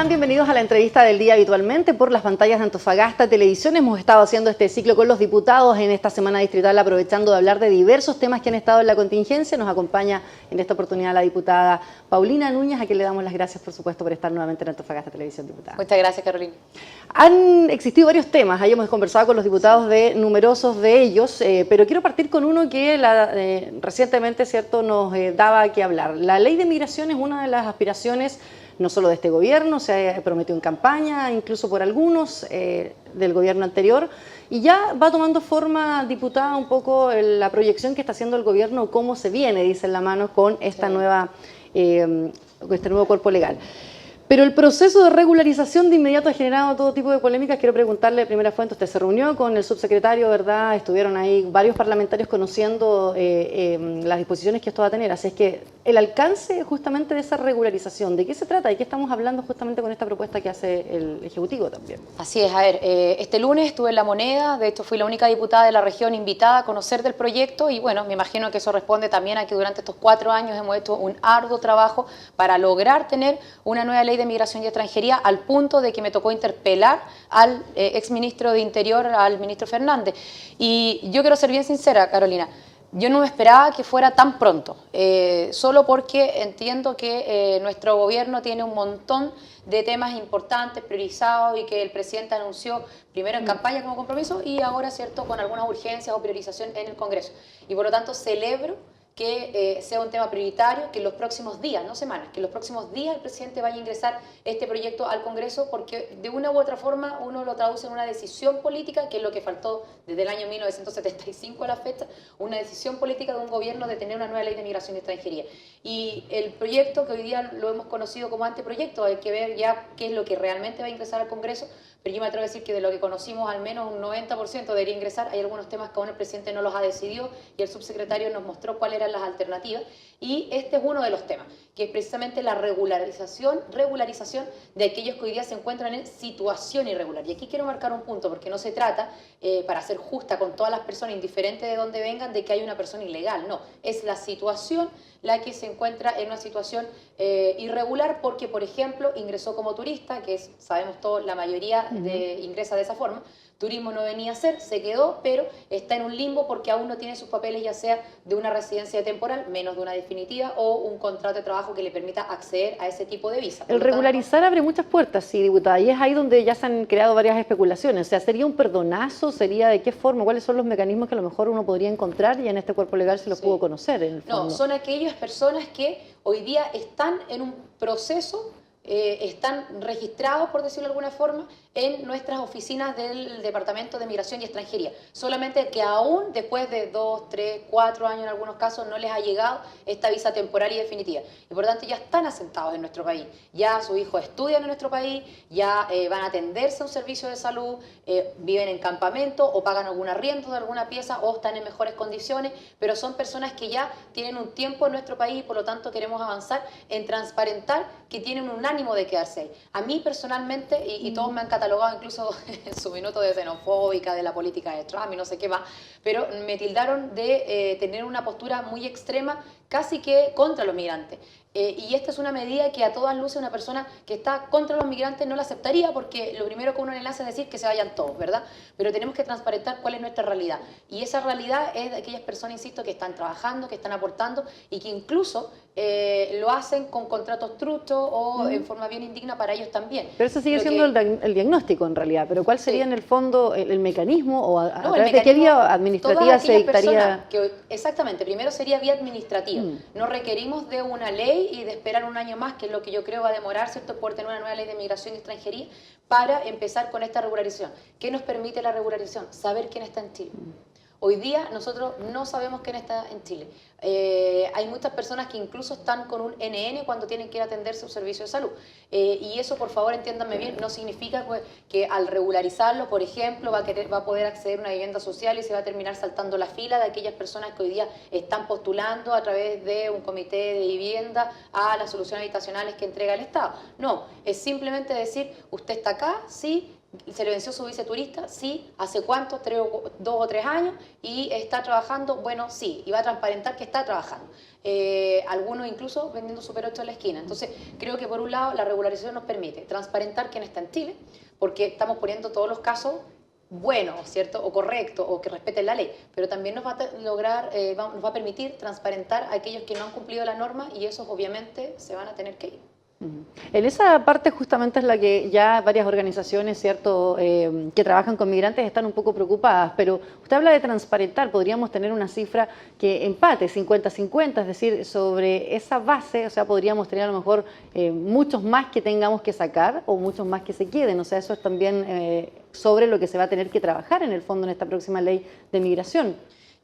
están? Bienvenidos a la entrevista del día. Habitualmente por las pantallas de Antofagasta Televisión hemos estado haciendo este ciclo con los diputados en esta semana distrital, aprovechando de hablar de diversos temas que han estado en la contingencia. Nos acompaña en esta oportunidad la diputada Paulina Núñez, a quien le damos las gracias, por supuesto, por estar nuevamente en Antofagasta Televisión, diputada. Muchas gracias, Carolina. Han existido varios temas, ahí hemos conversado con los diputados de numerosos de ellos, pero quiero partir con uno que recientemente, ¿cierto?, nos daba que hablar. La ley de migración es una de las aspiraciones no solo de este gobierno, se prometió en campaña, incluso por algunos del gobierno anterior, y ya va tomando forma, diputada, un poco la proyección que está haciendo el gobierno, cómo se viene, dice en la mano, con esta con este nuevo cuerpo legal. Pero el proceso de regularización de inmediato ha generado todo tipo de polémicas. Quiero preguntarle de primera fuente, usted se reunió con el subsecretario, ¿verdad? Estuvieron ahí varios parlamentarios conociendo las disposiciones que esto va a tener. Así es que el alcance justamente de esa regularización, ¿de qué se trata? ¿De qué estamos hablando justamente con esta propuesta que hace el Ejecutivo también? Así es, a ver, este lunes estuve en La Moneda, de hecho fui la única diputada de la región invitada a conocer del proyecto y bueno, me imagino que eso responde también a que durante estos 4 años hemos hecho un arduo trabajo para lograr tener una nueva ley de migración y extranjería, al punto de que me tocó interpelar al exministro de Interior, al ministro Fernández. Y yo quiero ser bien sincera, Carolina, yo no me esperaba que fuera tan pronto, solo porque entiendo que nuestro gobierno tiene un montón de temas importantes, priorizados, y que el presidente anunció primero en campaña como compromiso y ahora, cierto, con algunas urgencias o priorización en el Congreso. Y por lo tanto celebro que sea un tema prioritario, que en los próximos días, no semanas, que en los próximos días el presidente vaya a ingresar este proyecto al Congreso, porque de una u otra forma uno lo traduce en una decisión política, que es lo que faltó desde el año 1975 a la fecha, una decisión política de un gobierno de tener una nueva ley de migración y extranjería. Y el proyecto, que hoy día lo hemos conocido como anteproyecto, hay que ver ya qué es lo que realmente va a ingresar al Congreso, pero yo me atrevo a decir que de lo que conocimos, al menos un 90% debería ingresar. Hay algunos temas que aún el presidente no los ha decidido y el subsecretario nos mostró cuáles eran las alternativas, y este es uno de los temas, que es precisamente la regularización de aquellos que hoy día se encuentran en situación irregular. Y aquí quiero marcar un punto, porque no se trata, para ser justa con todas las personas, indiferente de dónde vengan, de que hay una persona ilegal. No, es la situación la que se encuentra en una situación irregular porque, por ejemplo, ingresó como turista, que es, sabemos todos, la mayoría ingresa de esa forma. Turismo no venía a ser, se quedó, pero está en un limbo porque aún no tiene sus papeles, ya sea de una residencia temporal, menos de una definitiva, o un contrato de trabajo que le permita acceder a ese tipo de visa. El regularizar abre muchas puertas, sí, diputada, y es ahí donde ya se han creado varias especulaciones. O sea, ¿sería un perdonazo? ¿Sería de qué forma? ¿Cuáles son los mecanismos que a lo mejor uno podría encontrar y en este cuerpo legal se los pudo conocer, en el fondo? No, son aquellas personas que hoy día están en un proceso, están registrados, por decirlo de alguna forma, en nuestras oficinas del Departamento de Migración y Extranjería. Solamente que aún después de 2, 3, 4 años en algunos casos no les ha llegado esta visa temporal y definitiva. Y por lo tanto ya están asentados en nuestro país. Ya sus hijos estudian en nuestro país, ya van a atenderse a un servicio de salud, viven en campamento o pagan algún arriendo de alguna pieza o están en mejores condiciones, pero son personas que ya tienen un tiempo en nuestro país y por lo tanto queremos avanzar en transparentar que tienen un ánimo de quedarse ahí. A mí personalmente, y todos me han catalogado incluso en su minuto de xenofóbica, de la política de Trump y no sé qué más, pero me tildaron de tener una postura muy extrema, casi que contra los migrantes. Y esta es una medida que a todas luces una persona que está contra los migrantes no la aceptaría, porque lo primero que uno le hace es decir que se vayan todos, ¿verdad? Pero tenemos que transparentar cuál es nuestra realidad. Y esa realidad es de aquellas personas, insisto, que están trabajando, que están aportando y que incluso lo hacen con contratos truchos o en forma bien indigna para ellos también. Pero eso sigue siendo el diagnóstico en realidad, pero ¿cuál sería en el fondo el mecanismo o a través de qué vía administrativa se dictaría? Exactamente, primero sería vía administrativa. No requerimos de una ley y de esperar un año más, que es lo que yo creo va a demorar, ¿cierto?, por tener una nueva ley de migración y extranjería para empezar con esta regularización. ¿Qué nos permite la regularización? Saber quién está en Chile. Hoy día nosotros no sabemos quién está en Chile. Hay muchas personas que incluso están con un NN cuando tienen que ir a atenderse a un servicio de salud. Y eso, por favor, entiéndanme bien, no significa que al regularizarlo, por ejemplo, va a poder acceder a una vivienda social y se va a terminar saltando la fila de aquellas personas que hoy día están postulando a través de un comité de vivienda a las soluciones habitacionales que entrega el Estado. No, es simplemente decir, usted está acá, sí, ¿Se le venció su visa de turista? Sí. ¿Hace cuánto? 2 o 3 años. ¿Y está trabajando? Bueno, sí. Y va a transparentar que está trabajando. Algunos incluso vendiendo Super 8 en la esquina. Entonces, creo que por un lado la regularización nos permite transparentar quién está en Chile, porque estamos poniendo todos los casos buenos, ¿cierto? O correctos, o que respeten la ley. Pero también nos va a permitir transparentar a aquellos que no han cumplido la norma y esos obviamente se van a tener que ir. En esa parte justamente es la que ya varias organizaciones, ¿cierto?, que trabajan con migrantes están un poco preocupadas, pero usted habla de transparentar, podríamos tener una cifra que empate 50-50, es decir, sobre esa base, o sea, podríamos tener a lo mejor muchos más que tengamos que sacar o muchos más que se queden, o sea, eso es también sobre lo que se va a tener que trabajar en el fondo en esta próxima ley de migración.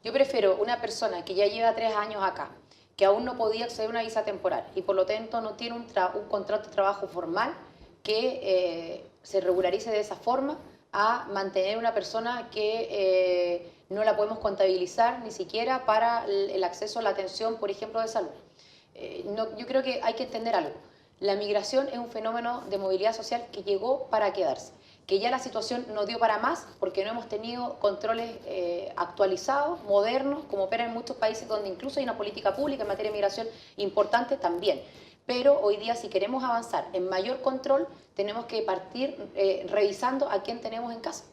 Yo prefiero una persona que ya lleva 3 años acá, que aún no podía acceder a una visa temporal y por lo tanto no tiene un contrato de trabajo formal, que se regularice de esa forma, a mantener una persona que no la podemos contabilizar ni siquiera para el acceso a la atención, por ejemplo, de salud. Yo creo que hay que entender algo. La migración es un fenómeno de movilidad social que llegó para quedarse, que ya la situación no dio para más porque no hemos tenido controles actualizados, modernos, como opera en muchos países donde incluso hay una política pública en materia de migración importante también. Pero hoy día, si queremos avanzar en mayor control, tenemos que partir revisando a quién tenemos en casa.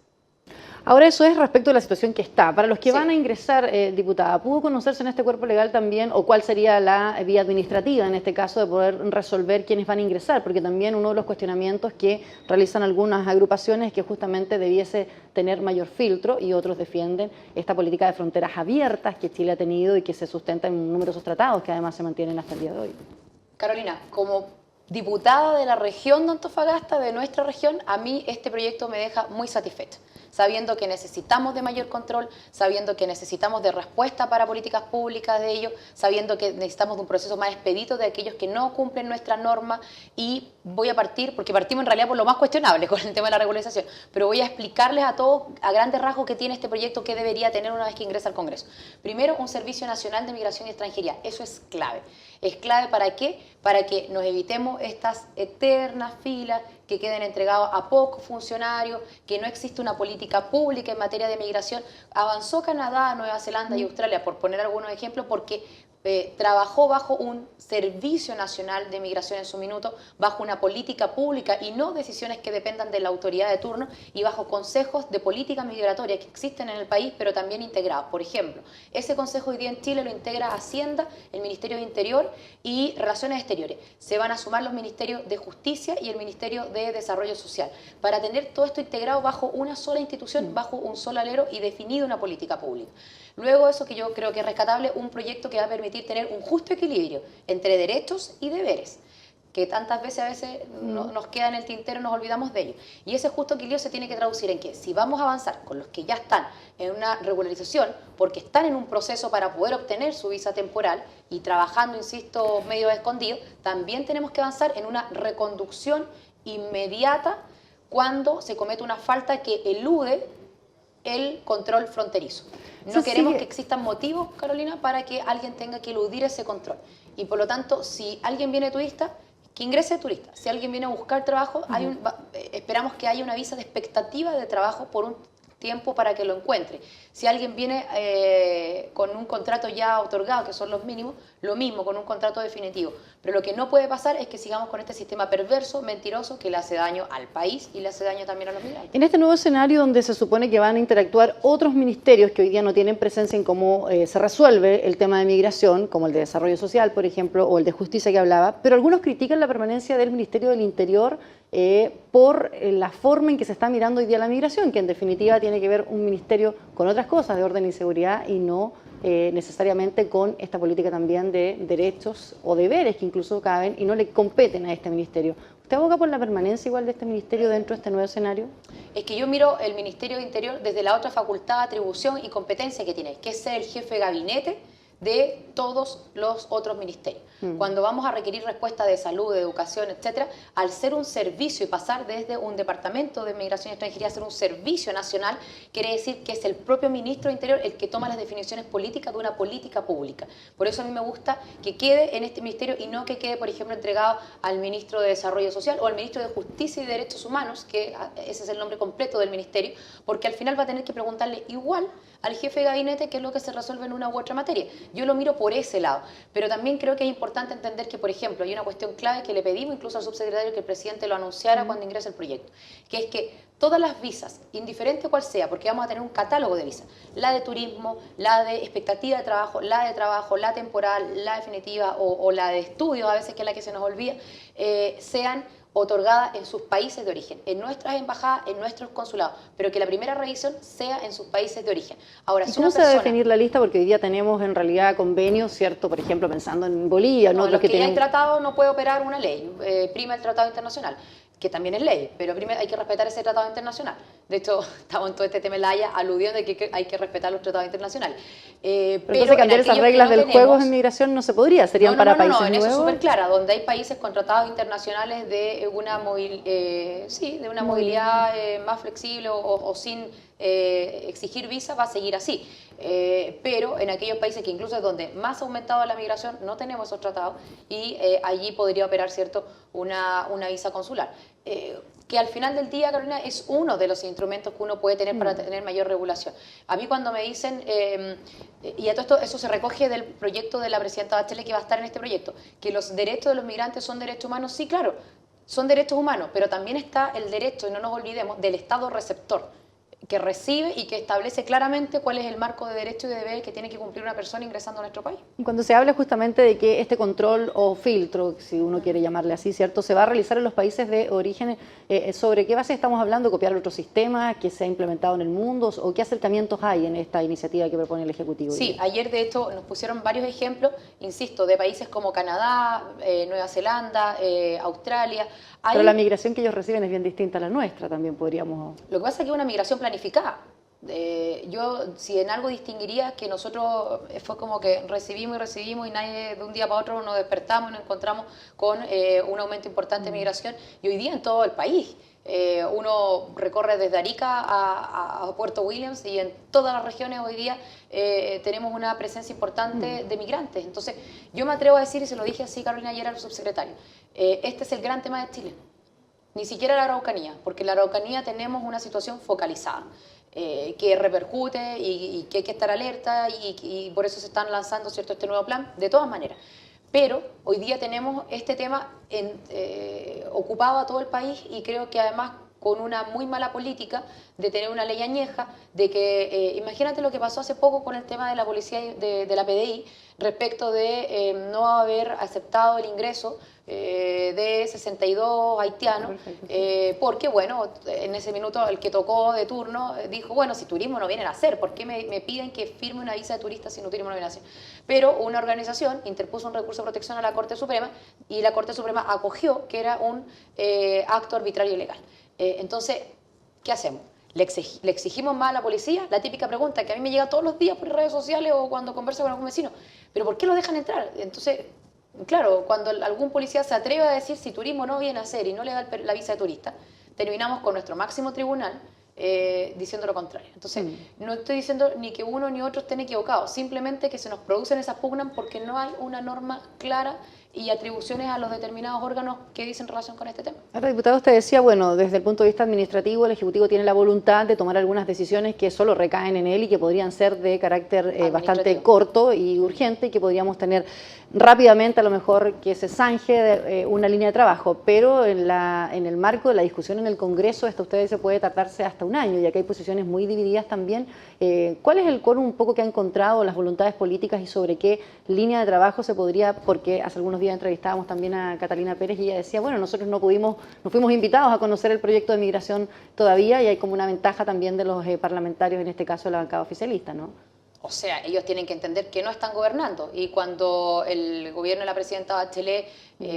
Ahora, eso es respecto a la situación que está. Para los que Sí. van a ingresar, diputada, ¿pudo conocerse en este cuerpo legal también, o cuál sería la vía administrativa en este caso de poder resolver quiénes van a ingresar? Porque también uno de los cuestionamientos que realizan algunas agrupaciones es que justamente debiese tener mayor filtro, y otros defienden esta política de fronteras abiertas que Chile ha tenido y que se sustenta en numerosos tratados que además se mantienen hasta el día de hoy. Carolina, como diputada de la región de Antofagasta, de nuestra región, a mí este proyecto me deja muy satisfecha, sabiendo que necesitamos de mayor control, sabiendo que necesitamos de respuesta para políticas públicas de ellos, sabiendo que necesitamos de un proceso más expedito de aquellos que no cumplen nuestra norma. Y voy a partir, porque partimos en realidad por lo más cuestionable con el tema de la regularización, pero voy a explicarles a todos a grandes rasgos qué tiene este proyecto, qué debería tener una vez que ingresa al Congreso. Primero, un Servicio Nacional de Migración y Extranjería. Eso es clave. ¿Es clave para qué? Para que nos evitemos estas eternas filas que queden entregados a pocos funcionarios, que no existe una política pública en materia de migración. Avanzó Canadá, Nueva Zelanda y Australia, por poner algunos ejemplos, porque trabajó bajo un Servicio Nacional de Migración en su minuto, bajo una política pública y no decisiones que dependan de la autoridad de turno, y bajo consejos de política migratoria que existen en el país, pero también integrados. Por ejemplo, ese consejo hoy día en Chile lo integra Hacienda, el Ministerio de Interior y Relaciones Exteriores. Se van a sumar los ministerios de Justicia y el Ministerio de Desarrollo Social, para tener todo esto integrado bajo una sola institución, bajo un solo alero y definido una política pública. Luego, eso que yo creo que es rescatable, un proyecto que va a permitir tener un justo equilibrio entre derechos y deberes, que tantas veces nos queda en el tintero, nos olvidamos de ello. Y ese justo equilibrio se tiene que traducir en que si vamos a avanzar con los que ya están en una regularización, porque están en un proceso para poder obtener su visa temporal y trabajando, insisto, medio escondido, también tenemos que avanzar en una reconducción inmediata cuando se comete una falta que elude el control fronterizo. No queremos que existan motivos, Carolina, para que alguien tenga que eludir ese control. Y por lo tanto, si alguien viene turista, que ingrese turista. Si alguien viene a buscar trabajo, esperamos que haya una visa de expectativa de trabajo por un tiempo para que lo encuentre. Si alguien viene con un contrato ya otorgado, que son los mínimos, lo mismo, con un contrato definitivo. Pero lo que no puede pasar es que sigamos con este sistema perverso, mentiroso, que le hace daño al país y le hace daño también a los migrantes. En este nuevo escenario donde se supone que van a interactuar otros ministerios que hoy día no tienen presencia en cómo se resuelve el tema de migración, como el de Desarrollo Social, por ejemplo, o el de Justicia que hablaba, pero algunos critican la permanencia del Ministerio del Interior por la forma en que se está mirando hoy día la migración, que en definitiva tiene que ver un ministerio con otras cosas de orden y seguridad y no necesariamente con esta política también de derechos o deberes que incluso caben y no le competen a este ministerio. ¿Usted aboga por la permanencia igual de este ministerio dentro de este nuevo escenario? Es que yo miro el Ministerio de Interior desde la otra facultad, atribución y competencia que tiene, que es ser el jefe de gabinete de todos los otros ministerios. Cuando vamos a requerir respuesta de salud, de educación, etcétera, al ser un servicio y pasar desde un departamento de Migración y Extranjería a ser un servicio nacional, quiere decir que es el propio ministro de Interior el que toma las definiciones políticas de una política pública. Por eso a mí me gusta que quede en este ministerio y no que quede, por ejemplo, entregado al ministro de Desarrollo Social o al ministro de Justicia y Derechos Humanos, que ese es el nombre completo del ministerio, porque al final va a tener que preguntarle igual al jefe de gabinete qué es lo que se resuelve en una u otra materia. Yo lo miro por ese lado, pero también creo que es importante entender que, por ejemplo, hay una cuestión clave que le pedimos incluso al subsecretario que el presidente lo anunciara cuando ingrese el proyecto, que es que todas las visas, indiferente cuál sea, porque vamos a tener un catálogo de visas, la de turismo, la de expectativa de trabajo, la temporal, la definitiva o la de estudios, a veces que es la que se nos olvida, sean otorgada en sus países de origen, en nuestras embajadas, en nuestros consulados, pero que la primera revisión sea en sus países de origen. Ahora, ¿Y cómo se va a definir la lista? Porque hoy día tenemos en realidad convenios, ¿cierto? Por ejemplo, pensando en Bolivia, ¿no? Los que ya hay tratado no puede operar una ley, prima el tratado internacional, que también es ley, pero primero hay que respetar ese tratado internacional. De hecho, estamos en todo este tema en La Haya aludiendo de que hay que respetar los tratados internacionales. Pero entonces cambiar esas reglas del juego en migración no se podría, serían para países nuevos. No, en eso es súper clara, donde hay países con tratados internacionales de una movilidad más flexible o sin exigir visa, va a seguir así. Pero en aquellos países que incluso es donde más ha aumentado la migración, no tenemos esos tratados y allí podría operar, ¿cierto?, una visa consular. Que al final del día, Carolina, es uno de los instrumentos que uno puede tener para tener mayor regulación. A mí cuando me dicen, y a todo esto, eso se recoge del proyecto de la presidenta Bachelet que va a estar en este proyecto, que los derechos de los migrantes son derechos humanos, sí, claro, son derechos humanos, pero también está el derecho, y no nos olvidemos, del Estado receptor, que recibe y que establece claramente cuál es el marco de derechos y deberes que tiene que cumplir una persona ingresando a nuestro país. Y cuando se habla justamente de que este control o filtro, si uno quiere llamarle así, ¿cierto?, se va a realizar en los países de origen, ¿sobre qué base estamos hablando? ¿Copiar otro sistema que se ha implementado en el mundo? ¿O qué acercamientos hay en esta iniciativa que propone el Ejecutivo? Sí, ayer de hecho nos pusieron varios ejemplos, insisto, de países como Canadá, Nueva Zelanda, Australia. Pero la migración que ellos reciben es bien distinta a la nuestra, también podríamos... Lo que pasa es que es una migración planificada. Yo, si en algo distinguiría, que nosotros fue como que recibimos y nadie de un día para otro nos despertamos y nos encontramos con un aumento importante de migración, y hoy día en todo el país. Uno recorre desde Arica a Puerto Williams y en todas las regiones hoy día tenemos una presencia importante de migrantes. Entonces, yo me atrevo a decir, y se lo dije así, Carolina, ayer al subsecretario, este es el gran tema de Chile. Ni siquiera la Araucanía, porque en la Araucanía tenemos una situación focalizada que repercute y que hay que estar alerta y por eso se están lanzando, ¿cierto?, este nuevo plan, de todas maneras. Pero hoy día tenemos este tema ocupado a todo el país y creo que además con una muy mala política de tener una ley añeja, de que imagínate lo que pasó hace poco con el tema de la policía de la PDI respecto de no haber aceptado el ingreso de 62 haitianos, porque bueno, en ese minuto el que tocó de turno dijo, bueno, si turismo no vienen a hacer, ¿por qué me piden que firme una visa de turista si no turismo no viene a hacer? Pero una organización interpuso un recurso de protección a la Corte Suprema y la Corte Suprema acogió que era un acto arbitrario y ilegal. Entonces, ¿qué hacemos? ¿Le exigimos más a la policía? La típica pregunta que a mí me llega todos los días por redes sociales o cuando converso con algún vecino. ¿Pero por qué lo dejan entrar? Entonces, claro, cuando algún policía se atreve a decir si turismo no viene a hacer y no le da la visa de turista, terminamos con nuestro máximo tribunal diciendo lo contrario. Entonces, no estoy diciendo ni que uno ni otro estén equivocados, simplemente que se nos producen esas pugnas porque no hay una norma clara y atribuciones a los determinados órganos que dicen relación con este tema. Ahora, diputado, usted decía, bueno, desde el punto de vista administrativo, el Ejecutivo tiene la voluntad de tomar algunas decisiones que solo recaen en él y que podrían ser de carácter bastante corto y urgente y que podríamos tener rápidamente a lo mejor que se zanje una línea de trabajo, pero en el marco de la discusión en el Congreso, esto ustedes se puede tratarse hasta un año, ya que hay posiciones muy divididas también. ¿Cuál es el quórum un poco que ha encontrado las voluntades políticas y sobre qué línea de trabajo se podría, porque hace algunos días entrevistábamos también a Catalina Pérez y ella decía, bueno, nosotros no fuimos invitados a conocer el proyecto de migración todavía y hay como una ventaja también de los parlamentarios, en este caso de la bancada oficialista, ¿no? O sea, ellos tienen que entender que no están gobernando y cuando el gobierno de la presidenta Bachelet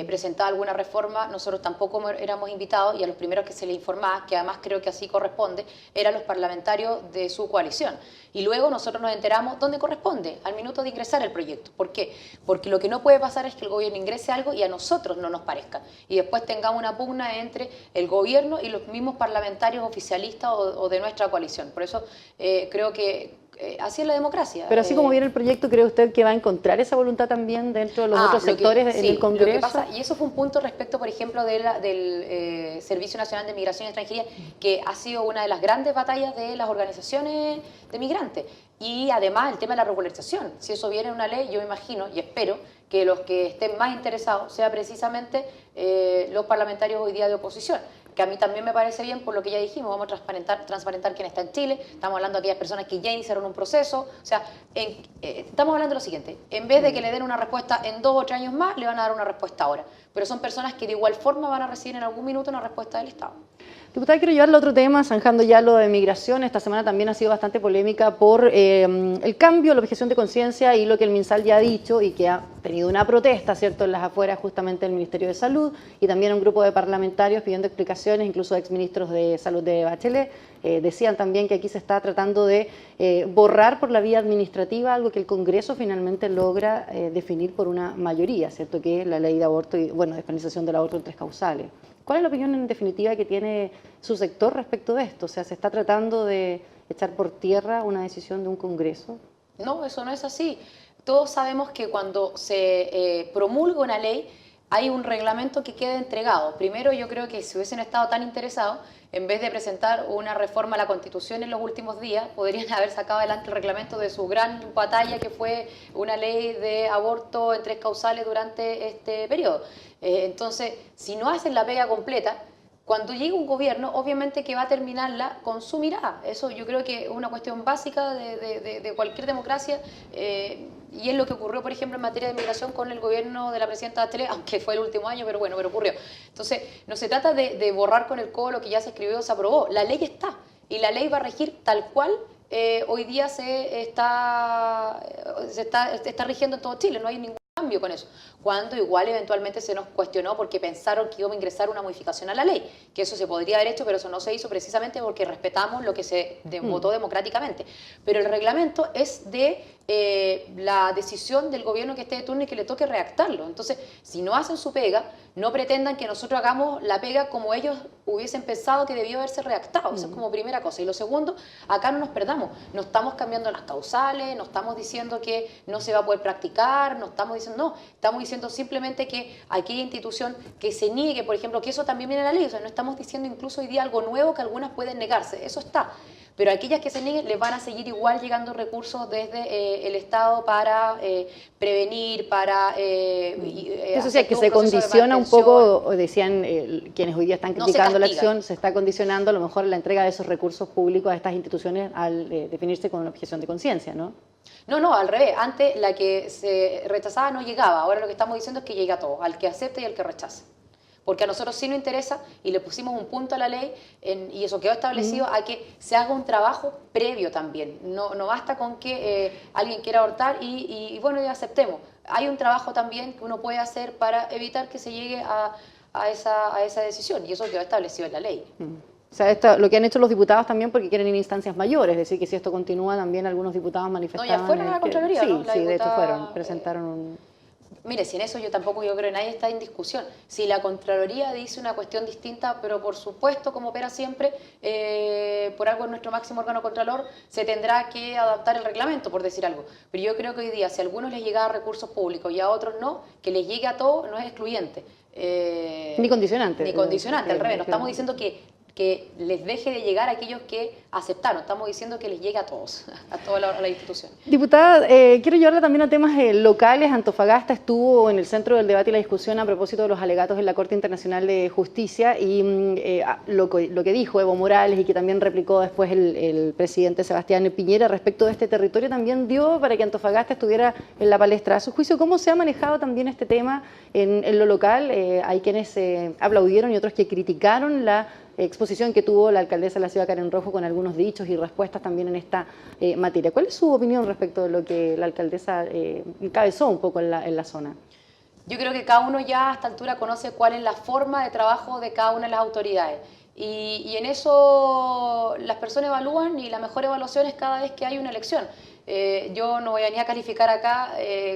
presentaba alguna reforma, nosotros tampoco éramos invitados y a los primeros que se les informaba, que además creo que así corresponde, eran los parlamentarios de su coalición. Y luego nosotros nos enteramos dónde corresponde, al minuto de ingresar el proyecto. ¿Por qué? Porque lo que no puede pasar es que el gobierno ingrese algo y a nosotros no nos parezca. Y después tengamos una pugna entre el gobierno y los mismos parlamentarios oficialistas o de nuestra coalición. Por eso creo que así es la democracia. Pero así como viene el proyecto, ¿cree usted que va a encontrar esa voluntad también dentro de los otros sectores en el Congreso? Lo que pasa, y eso fue un punto respecto, por ejemplo, del Servicio Nacional de Migración y Extranjería, que ha sido una de las grandes batallas de las organizaciones de migrantes. Y además el tema de la regularización. Si eso viene en una ley, yo me imagino y espero que los que estén más interesados sean precisamente los parlamentarios hoy día de oposición, que a mí también me parece bien por lo que ya dijimos, vamos a transparentar quién está en Chile, estamos hablando de aquellas personas que ya iniciaron un proceso, o sea, estamos hablando de lo siguiente, en vez de que le den una respuesta en 2 o 3 años más, le van a dar una respuesta ahora, pero son personas que de igual forma van a recibir en algún minuto una respuesta del Estado. Diputada, quiero llevarle a otro tema, zanjando ya lo de migración. Esta semana también ha sido bastante polémica por el cambio, la objeción de conciencia y lo que el MinSal ya ha dicho y que ha tenido una protesta, ¿cierto?, en las afueras justamente del Ministerio de Salud y también un grupo de parlamentarios pidiendo explicaciones, incluso exministros de Salud de Bachelet. Decían también que aquí se está tratando de borrar por la vía administrativa algo que el Congreso finalmente logra definir por una mayoría, ¿cierto?, que es la ley de aborto y, bueno, despenalización del aborto en 3 causales. ¿Cuál es la opinión en definitiva que tiene su sector respecto de esto? O sea, ¿se está tratando de echar por tierra una decisión de un Congreso? No, eso no es así. Todos sabemos que cuando se promulga una ley hay un reglamento que queda entregado. Primero, yo creo que si hubiesen estado tan interesados, en vez de presentar una reforma a la Constitución en los últimos días, podrían haber sacado adelante el reglamento de su gran batalla, que fue una ley de aborto en 3 causales durante este periodo. Entonces, si no hacen la pega completa, cuando llegue un gobierno, obviamente que va a terminarla con su mirada. Eso yo creo que es una cuestión básica de cualquier democracia y es lo que ocurrió, por ejemplo, en materia de migración con el gobierno de la presidenta Bachelet, aunque fue el último año, pero bueno, pero ocurrió. Entonces, no se trata de borrar con el codo lo que ya se escribió o se aprobó. La ley está y la ley va a regir tal cual hoy día se está rigiendo en todo Chile, no hay ningún cambio con eso, cuando igual eventualmente se nos cuestionó porque pensaron que iba a ingresar una modificación a la ley, que eso se podría haber hecho, pero eso no se hizo precisamente porque respetamos lo que se votó democráticamente. Pero el reglamento es de la decisión del gobierno que esté de turno y que le toque redactarlo. Entonces, si no hacen su pega, no pretendan que nosotros hagamos la pega como ellos hubiesen pensado que debió haberse redactado. Eso es como primera cosa. Y lo segundo, acá no nos perdamos. No estamos cambiando las causales, no estamos diciendo que no se va a poder practicar, no estamos diciendo, no, estamos diciendo simplemente que aquella institución que se niegue, por ejemplo, que eso también viene en la ley. O sea, no estamos diciendo incluso hoy día algo nuevo que algunas pueden negarse. Eso está. Pero aquellas que se nieguen les van a seguir igual llegando recursos desde el Estado para prevenir, para... eso sí, que se condiciona un poco, decían quienes hoy día están criticando la acción, se está condicionando a lo mejor la entrega de esos recursos públicos a estas instituciones al definirse con una objeción de conciencia, ¿no? No, al revés. Antes la que se rechazaba no llegaba. Ahora lo que estamos diciendo es que llega a todos, al que acepte y al que rechace. Porque a nosotros sí nos interesa y le pusimos un punto a la ley y eso quedó establecido a que se haga un trabajo previo también. No basta con que alguien quiera abortar y bueno, ya aceptemos. Hay un trabajo también que uno puede hacer para evitar que se llegue a esa decisión y eso quedó establecido en la ley. O sea, lo que han hecho los diputados también porque quieren ir a instancias mayores, es decir, que si esto continúa también algunos diputados manifestaron... No, ya fueron a la Contraloría, sí, ¿no? Sí, de hecho fueron, presentaron un... Mire, si en eso yo tampoco creo que nadie está en discusión. Si la Contraloría dice una cuestión distinta, pero por supuesto, como opera siempre, por algo es nuestro máximo órgano contralor, se tendrá que adaptar el reglamento, por decir algo. Pero yo creo que hoy día, si a algunos les llega recursos públicos y a otros no, que les llegue a todos no es excluyente. Ni condicionante. Ni condicionante, al revés. No estamos diciendo que les deje de llegar a aquellos que aceptaron. Estamos diciendo que les llegue a todos, a toda la institución. Diputada, quiero llevarla también a temas locales. Antofagasta estuvo en el centro del debate y la discusión a propósito de los alegatos en la Corte Internacional de Justicia y lo que dijo Evo Morales y que también replicó después el presidente Sebastián Piñera respecto de este territorio también dio para que Antofagasta estuviera en la palestra. A su juicio, ¿cómo se ha manejado también este tema en lo local? Hay quienes aplaudieron y otros que criticaron la exposición que tuvo la alcaldesa de la ciudad, Karen Rojo, con algunos dichos y respuestas también en esta materia. ¿Cuál es su opinión respecto de lo que la alcaldesa encabezó un poco en la zona? Yo creo que cada uno ya a esta altura conoce cuál es la forma de trabajo de cada una de las autoridades. Y en eso las personas evalúan y la mejor evaluación es cada vez que hay una elección. Yo no voy a ni a calificar acá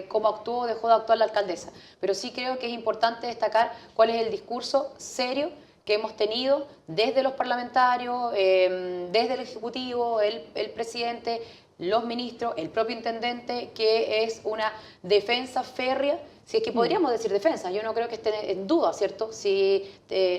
cómo actuó o dejó de actuar la alcaldesa, pero sí creo que es importante destacar cuál es el discurso serio que hemos tenido desde los parlamentarios, desde el Ejecutivo, el presidente, los ministros, el propio intendente, que es una defensa férrea, si es que podríamos decir defensa, yo no creo que esté en duda, ¿cierto?, si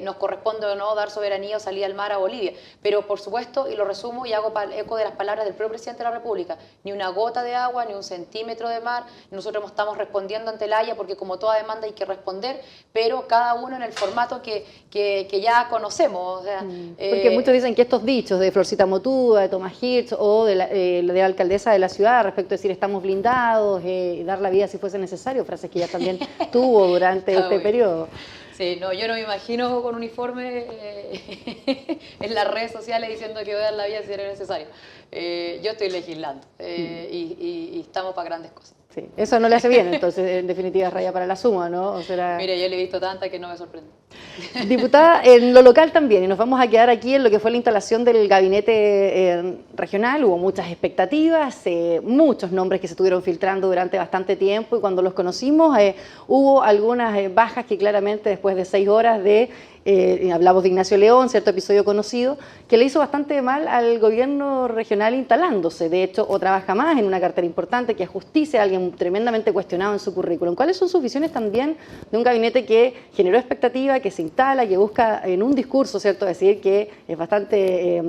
nos corresponde o no dar soberanía o salir al mar a Bolivia, pero por supuesto, y lo resumo y hago eco de las palabras del propio presidente de la República, ni una gota de agua, ni un centímetro de mar, nosotros estamos respondiendo ante la Haya porque como toda demanda hay que responder, pero cada uno en el formato que ya conocemos. O sea, porque muchos dicen que estos dichos de Florcita Motúa, de Tomás Hirsch o de la alcaldesa de la ciudad respecto a decir estamos blindados, dar la vida si fuese necesario, frases que ya también tuvo durante este periodo. Sí, no, yo no me imagino con uniforme en las redes sociales diciendo que voy a dar la vida si era necesario. Yo estoy legislando y estamos para grandes cosas. Sí, eso no le hace bien, entonces en definitiva es raya para la suma, ¿no? O será... Mire, yo le he visto tanta que no me sorprende. Diputada, en lo local también, y nos vamos a quedar aquí en lo que fue la instalación del gabinete regional, hubo muchas expectativas, muchos nombres que se estuvieron filtrando durante bastante tiempo y cuando los conocimos hubo algunas bajas que claramente después de 6 horas de... hablamos de Ignacio León, cierto episodio conocido, que le hizo bastante mal al gobierno regional instalándose. De hecho, otra baja más en una cartera importante que es Justicia, alguien tremendamente cuestionado en su currículum. ¿Cuáles son sus visiones también de un gabinete que generó expectativa, que se instala, que busca en un discurso, cierto, decir que es bastante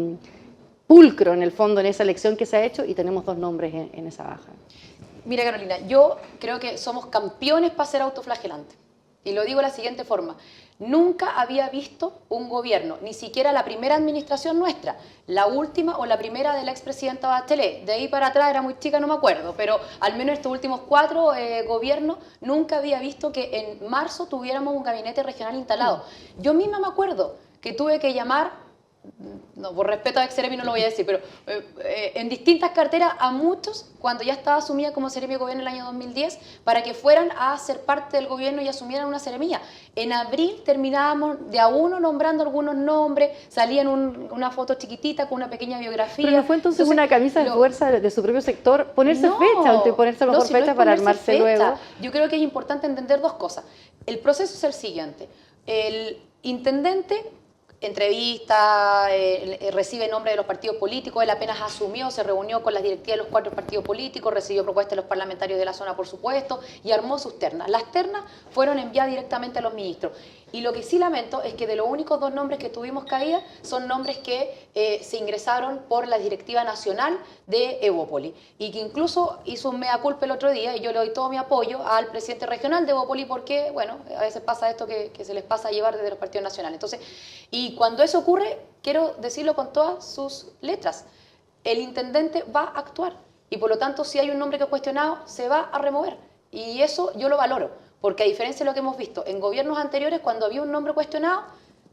pulcro en el fondo en esa elección que se ha hecho y tenemos 2 nombres en esa baja? Mira, Carolina, yo creo que somos campeones para ser autoflagelantes. Y lo digo de la siguiente forma. Nunca había visto un gobierno, ni siquiera la primera administración nuestra, la última o la primera de la expresidenta Bachelet. De ahí para atrás era muy chica, no me acuerdo, pero al menos estos últimos 4 gobiernos nunca había visto que en marzo tuviéramos un gabinete regional instalado. Yo misma me acuerdo que tuve que llamar, no, por respeto a Exeremi no lo voy a decir, pero en distintas carteras a muchos, cuando ya estaba asumida como seremia de gobierno en el año 2010, para que fueran a ser parte del gobierno y asumieran una seremía. En abril terminábamos de a uno nombrando algunos nombres, salían una foto chiquitita con una pequeña biografía. Pero no fue entonces una camisa de fuerza de su propio sector ponerse fecha, o ponerse mejor fecha para armarse luego. Yo creo que es importante entender 2 cosas. El proceso es el siguiente. El intendente entrevista, recibe nombre de los partidos políticos, él apenas asumió, se reunió con las directivas de los 4 partidos políticos, recibió propuestas de los parlamentarios de la zona, por supuesto, y armó sus ternas. Las ternas fueron enviadas directamente a los ministros. Y lo que sí lamento es que de los únicos 2 nombres que tuvimos caída son nombres que se ingresaron por la directiva nacional de Evópoli y que incluso hizo un mea culpa el otro día y yo le doy todo mi apoyo al presidente regional de Evópoli porque, bueno, a veces pasa esto que se les pasa a llevar desde los partidos nacionales. Entonces, y cuando eso ocurre, quiero decirlo con todas sus letras, el intendente va a actuar y por lo tanto si hay un nombre que es cuestionado, se va a remover y eso yo lo valoro. Porque a diferencia de lo que hemos visto en gobiernos anteriores, cuando había un nombre cuestionado,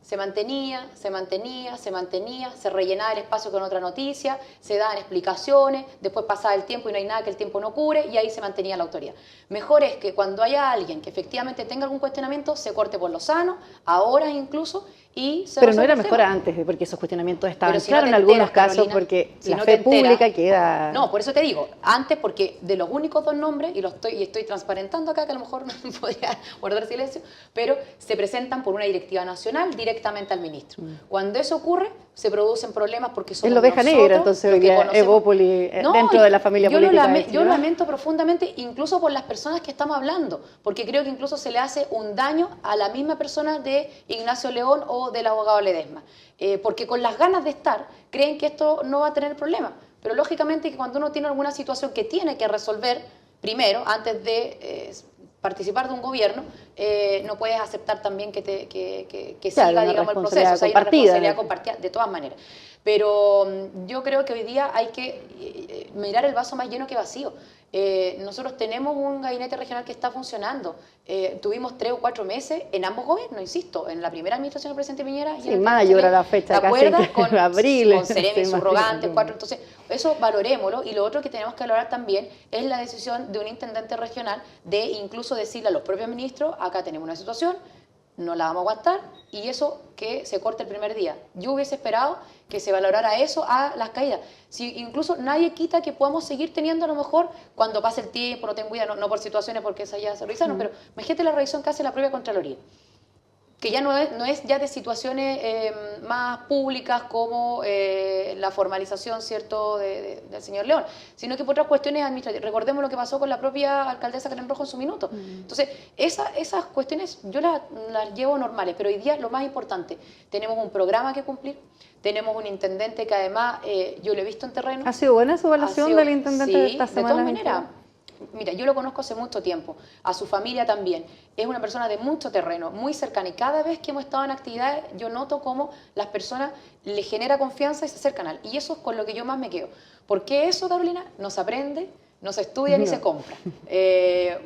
se mantenía, se rellenaba el espacio con otra noticia, se daban explicaciones, después pasaba el tiempo y no hay nada que el tiempo no cure y ahí se mantenía la autoridad. Mejor es que cuando haya alguien que efectivamente tenga algún cuestionamiento, se corte por lo sano, ahora incluso, y se Pero no era mejor antes, porque esos cuestionamientos estaban claros en algunos casos, porque la fe pública queda... No, por eso te digo, antes porque de los únicos 2 nombres, y estoy transparentando acá, que a lo mejor no podría guardar silencio, pero se presentan por una directiva nacional directamente al ministro. Cuando eso ocurre, se producen problemas porque somos nosotros... Es la oveja negra, entonces hoy día Evópoli dentro de la familia política. Yo lamento profundamente, incluso por las personas que estamos hablando, porque creo que incluso se le hace un daño a la misma persona de Ignacio León o del abogado Ledesma, porque con las ganas de estar creen que esto no va a tener problema, pero lógicamente que cuando uno tiene alguna situación que tiene que resolver primero, antes de participar de un gobierno, no puedes aceptar también que siga, digamos, el proceso, o sea, hay una responsabilidad compartida de todas maneras. Pero yo creo que hoy día hay que mirar el vaso más lleno que vacío. Nosotros tenemos un gabinete regional que está funcionando. Tuvimos 3 o 4 meses en ambos gobiernos, insisto, en la primera administración del presidente Piñera y Sí, en mayo era la fecha, ¿te acuerdas? casi abril. Con Ceremi, Sí, subrogantes, 4. Entonces, eso valorémoslo. Y lo otro que tenemos que valorar también es la decisión de un intendente regional de incluso decirle a los propios ministros, acá tenemos una situación, no la vamos a aguantar, y eso que se corte el primer día. Yo hubiese esperado que se valorara eso a las caídas. Si incluso nadie quita que podamos seguir teniendo a lo mejor cuando pase el tiempo, no tengo idea, no por situaciones porque esas ya se revisaron, pero imagínate la revisión que hace la propia Contraloría, que ya no es ya de situaciones más públicas como la formalización, ¿cierto?, del señor León, sino que por otras cuestiones administrativas. Recordemos lo que pasó con la propia alcaldesa Karen Rojo en su minuto. Entonces, esas cuestiones yo las llevo normales, pero hoy día lo más importante, tenemos un programa que cumplir, tenemos un intendente que además yo lo he visto en terreno. ¿Ha sido buena su evaluación del intendente de esta semana? De todas maneras. Mira, yo lo conozco hace mucho tiempo, a su familia también. Es una persona de mucho terreno, muy cercana. Y cada vez que hemos estado en actividades, yo noto cómo las personas le genera confianza y se acercan a él. Y eso es con lo que yo más me quedo. Porque eso, Carolina, no se aprende, no se estudia ni se compra.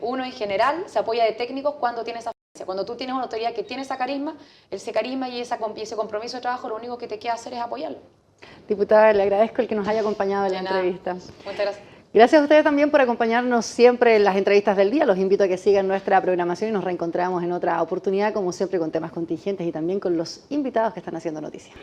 Uno en general se apoya de técnicos cuando tiene esa experiencia. Cuando tú tienes una autoridad que tiene ese carisma y ese compromiso de trabajo, lo único que te queda hacer es apoyarlo. Diputada, le agradezco el que nos haya acompañado en la entrevista. Muchas gracias. Gracias a ustedes también por acompañarnos siempre en las entrevistas del día. Los invito a que sigan nuestra programación y nos reencontramos en otra oportunidad, como siempre, con temas contingentes y también con los invitados que están haciendo noticia.